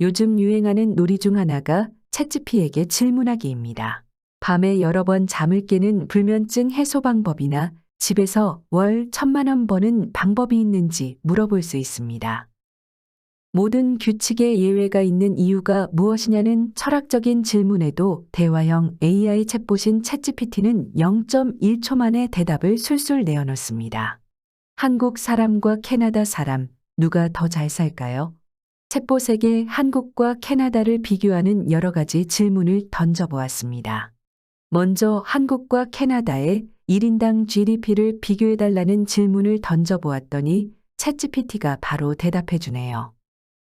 요즘 유행하는 놀이 중 하나가 챗GPT에게 질문하기입니다. 밤에 여러 번 잠을 깨는 불면증 해소 방법이나 집에서 월 1,000만 원 버는 방법이 있는지 물어볼 수 있습니다. 모든 규칙에 예외가 있는 이유가 무엇이냐는 철학적인 질문에도 대화형 AI 챗봇인 챗GPT는 0.1초 만에 대답을 술술 내어놓습니다. 한국 사람과 캐나다 사람, 누가 더 잘 살까요? 챗봇에게 한국과 캐나다를 비교하는 여러 가지 질문을 던져보았습니다. 먼저 한국과 캐나다의 1인당 GDP를 비교해달라는 질문을 던져보았더니 챗GPT가 바로 대답해주네요.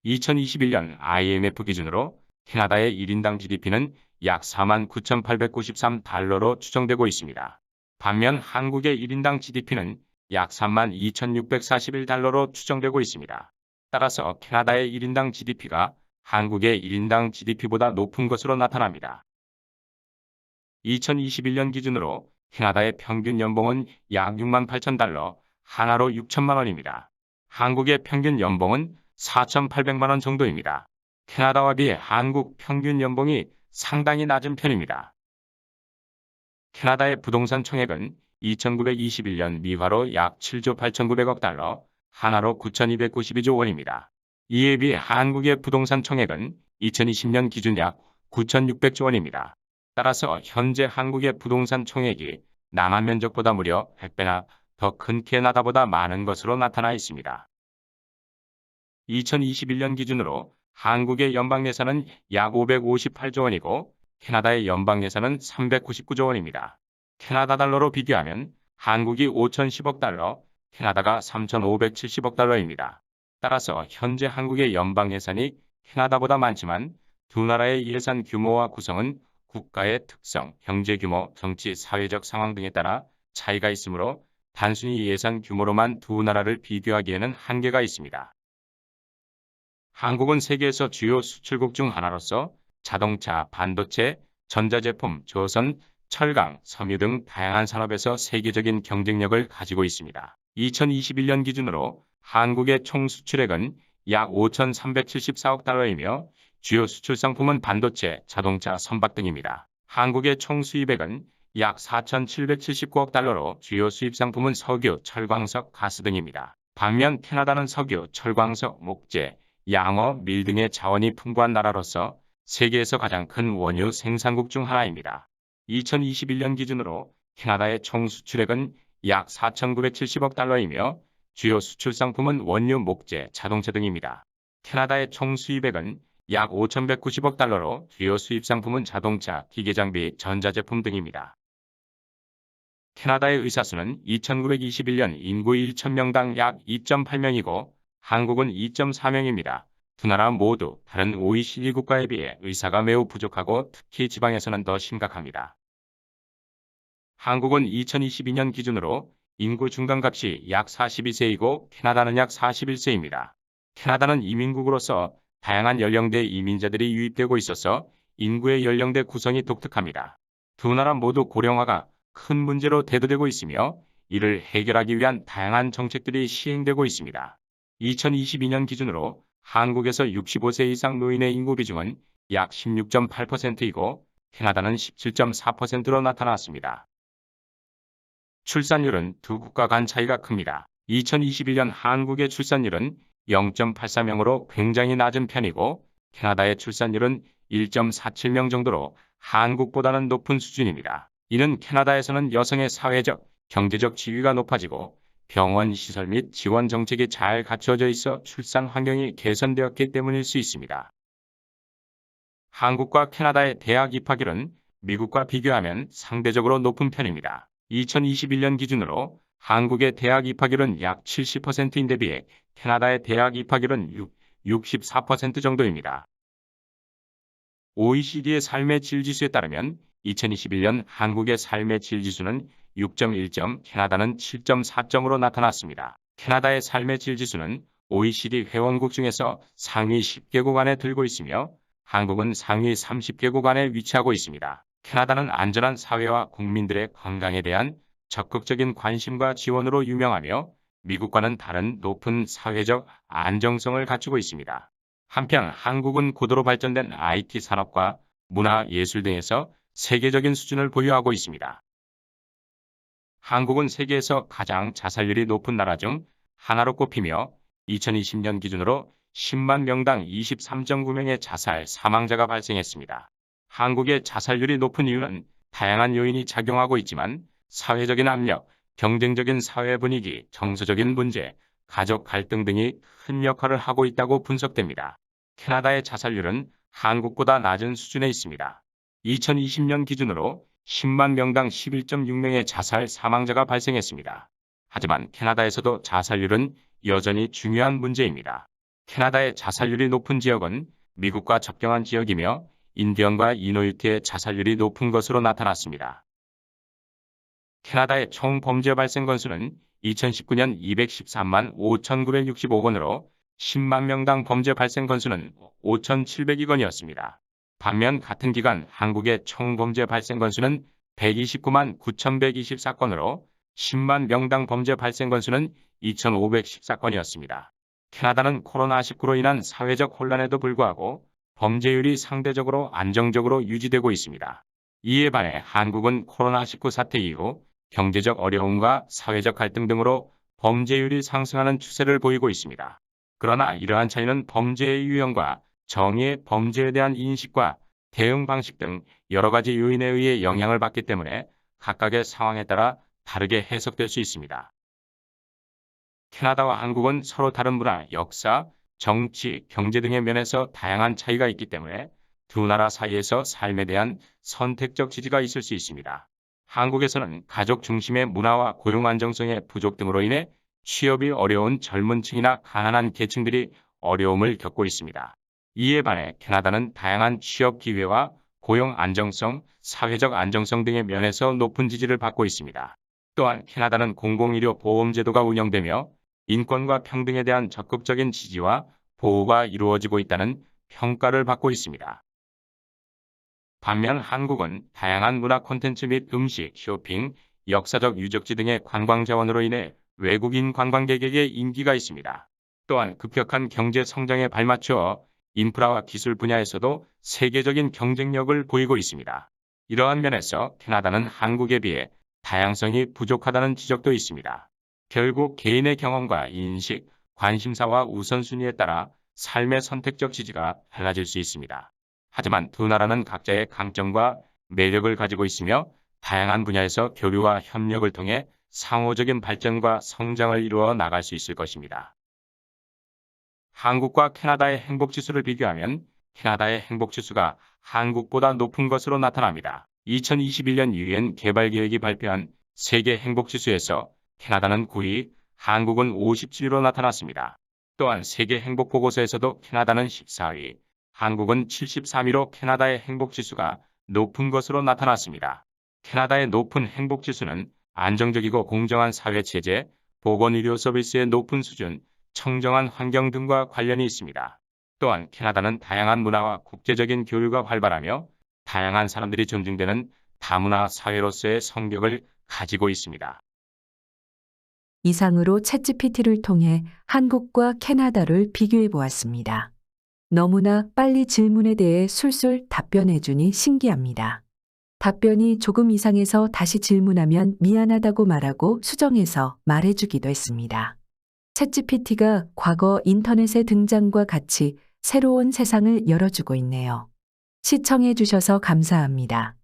2021년 IMF 기준으로 캐나다의 1인당 GDP는 약 49,893달러로 추정되고 있습니다. 반면 한국의 1인당 GDP는 약 32,641달러로 추정되고 있습니다. 따라서 캐나다의 1인당 GDP가 한국의 1인당 GDP보다 높은 것으로 나타납니다. 2021년 기준으로 캐나다의 평균 연봉은 약 68,000달러, 하나로 6천만 원입니다. 한국의 평균 연봉은 4,800만 원 정도입니다. 캐나다와 비해 한국 평균 연봉이 상당히 낮은 편입니다. 캐나다의 부동산 총액은 2921년 미화로 약 7조 8,900억 달러, 하나로 9,292조 원입니다. 이에 비해 한국의 부동산 총액은 2020년 기준 약 9,600조 원입니다. 따라서 현재 한국의 부동산 총액이 남한 면적보다 무려 100배나 더 큰 캐나다보다 많은 것으로 나타나 있습니다. 2021년 기준으로 한국의 연방 예산은 약 558조 원이고 캐나다의 연방 예산은 399조 원입니다. 캐나다 달러로 비교하면 한국이 5,010억 달러, 캐나다가 3,570억 달러입니다. 따라서 현재 한국의 연방 예산이 캐나다보다 많지만 두 나라의 예산 규모와 구성은 국가의 특성, 경제 규모, 정치, 사회적 상황 등에 따라 차이가 있으므로 단순히 예산 규모로만 두 나라를 비교하기에는 한계가 있습니다. 한국은 세계에서 주요 수출국 중 하나로서 자동차, 반도체, 전자제품, 조선, 철강, 섬유 등 다양한 산업에서 세계적인 경쟁력을 가지고 있습니다. 2021년 기준으로 한국의 총 수출액은 약 5,374억 달러이며 주요 수출 상품은 반도체, 자동차, 선박 등입니다. 한국의 총 수입액은 약 4,779억 달러로 주요 수입 상품은 석유, 철광석, 가스 등입니다. 반면 캐나다는 석유, 철광석, 목재, 양어, 밀 등의 자원이 풍부한 나라로서 세계에서 가장 큰 원유 생산국 중 하나입니다. 2021년 기준으로 캐나다의 총 수출액은 약 4,970억 달러이며 주요 수출 상품은 원유, 목재, 자동차 등입니다. 캐나다의 총 수입액은 약 5,190억 달러로 주요 수입 상품은 자동차, 기계장비, 전자제품 등입니다. 캐나다의 의사수는 2921년 인구 1,000명당 약 2.8명이고 한국은 2.4명입니다. 두 나라 모두 다른 OECD 국가에 비해 의사가 매우 부족하고 특히 지방에서는 더 심각합니다. 한국은 2022년 기준으로 인구 중간값이 약 42세이고 캐나다는 약 41세입니다. 캐나다는 이민국으로서 다양한 연령대 이민자들이 유입되고 있어서 인구의 연령대 구성이 독특합니다. 두 나라 모두 고령화가 큰 문제로 대두되고 있으며 이를 해결하기 위한 다양한 정책들이 시행되고 있습니다. 2022년 기준으로 한국에서 65세 이상 노인의 인구 비중은 약 16.8%이고 캐나다는 17.4%로 나타났습니다. 출산율은 두 국가 간 차이가 큽니다. 2021년 한국의 출산율은 0.84명으로 굉장히 낮은 편이고 캐나다의 출산율은 1.47명 정도로 한국보다는 높은 수준입니다. 이는 캐나다에서는 여성의 사회적, 경제적 지위가 높아지고 병원 시설 및 지원 정책이 잘 갖춰져 있어 출산 환경이 개선되었기 때문일 수 있습니다. 한국과 캐나다의 대학 입학률은 미국과 비교하면 상대적으로 높은 편입니다. 2021년 기준으로 한국의 대학 입학률은 약 70%인데 비해 캐나다의 대학 입학률은 64% 정도입니다. OECD의 삶의 질 지수에 따르면 2021년 한국의 삶의 질 지수는 6.1점, 캐나다는 7.4점으로 나타났습니다. 캐나다의 삶의 질 지수는 OECD 회원국 중에서 상위 10개국 안에 들고 있으며 한국은 상위 30개국 안에 위치하고 있습니다. 캐나다는 안전한 사회와 국민들의 건강에 대한 적극적인 관심과 지원으로 유명하며 미국과는 다른 높은 사회적 안정성을 갖추고 있습니다. 한편 한국은 고도로 발전된 IT 산업과 문화, 예술 등에서 세계적인 수준을 보유하고 있습니다. 한국은 세계에서 가장 자살률이 높은 나라 중 하나로 꼽히며 2020년 기준으로 10만 명당 23.9명의 자살 사망자가 발생했습니다. 한국의 자살률이 높은 이유는 다양한 요인이 작용하고 있지만 사회적인 압력, 경쟁적인 사회 분위기, 정서적인 문제, 가족 갈등 등이 큰 역할을 하고 있다고 분석됩니다. 캐나다의 자살률은 한국보다 낮은 수준에 있습니다. 2020년 기준으로 10만 명당 11.6명의 자살 사망자가 발생했습니다. 하지만 캐나다에서도 자살률은 여전히 중요한 문제입니다. 캐나다의 자살률이 높은 지역은 미국과 접경한 지역이며 인디언과 이누이트의 자살률이 높은 것으로 나타났습니다. 캐나다의 총 범죄 발생 건수는 2019년 213만 5,965건으로 10만 명당 범죄 발생 건수는 5,702건이었습니다. 반면 같은 기간 한국의 총 범죄 발생 건수는 129만 9,124건으로 10만 명당 범죄 발생 건수는 2,514건이었습니다. 캐나다는 코로나19로 인한 사회적 혼란에도 불구하고 범죄율이 상대적으로 안정적으로 유지되고 있습니다. 이에 반해 한국은 코로나19 사태 이후 경제적 어려움과 사회적 갈등 등으로 범죄율이 상승하는 추세를 보이고 있습니다. 그러나 이러한 차이는 범죄의 유형과 정의의 범죄에 대한 인식과 대응 방식 등 여러 가지 요인에 의해 영향을 받기 때문에 각각의 상황에 따라 다르게 해석될 수 있습니다. 캐나다와 한국은 서로 다른 문화, 역사, 정치, 경제 등의 면에서 다양한 차이가 있기 때문에 두 나라 사이에서 삶에 대한 선택적 지지가 있을 수 있습니다. 한국에서는 가족 중심의 문화와 고용 안정성의 부족 등으로 인해 취업이 어려운 젊은 층이나 가난한 계층들이 어려움을 겪고 있습니다. 이에 반해 캐나다는 다양한 취업 기회와 고용 안정성, 사회적 안정성 등의 면에서 높은 지지를 받고 있습니다. 또한 캐나다는 공공의료 보험 제도가 운영되며 인권과 평등에 대한 적극적인 지지와 보호가 이루어지고 있다는 평가를 받고 있습니다. 반면 한국은 다양한 문화 콘텐츠 및 음식, 쇼핑, 역사적 유적지 등의 관광 자원으로 인해 외국인 관광객에게 인기가 있습니다. 또한 급격한 경제 성장에 발맞추어 인프라와 기술 분야에서도 세계적인 경쟁력을 보이고 있습니다. 이러한 면에서 캐나다는 한국에 비해 다양성이 부족하다는 지적도 있습니다. 결국 개인의 경험과 인식, 관심사와 우선순위에 따라 삶의 선택적 지지가 달라질 수 있습니다. 하지만 두 나라는 각자의 강점과 매력을 가지고 있으며 다양한 분야에서 교류와 협력을 통해 상호적인 발전과 성장을 이루어 나갈 수 있을 것입니다. 한국과 캐나다의 행복지수를 비교하면 캐나다의 행복지수가 한국보다 높은 것으로 나타납니다. 2021년 유엔 개발기획이 발표한 세계 행복지수에서 캐나다는 9위, 한국은 57위로 나타났습니다. 또한 세계 행복보고서에서도 캐나다는 14위, 한국은 73위로 캐나다의 행복지수가 높은 것으로 나타났습니다. 캐나다의 높은 행복지수는 안정적이고 공정한 사회체제, 보건의료 서비스의 높은 수준, 청정한 환경 등과 관련이 있습니다. 또한 캐나다는 다양한 문화와 국제적인 교류가 활발하며 다양한 사람들이 존중되는 다문화 사회로서의 성격을 가지고 있습니다. 이상으로 챗GPT를 통해 한국과 캐나다를 비교해 보았습니다. 너무나 빨리 질문에 대해 술술 답변해주니 신기합니다. 답변이 조금 이상해서 다시 질문하면 미안하다고 말하고 수정해서 말해주기도 했습니다. 챗GPT가 과거 인터넷의 등장과 같이 새로운 세상을 열어주고 있네요. 시청해 주셔서 감사합니다.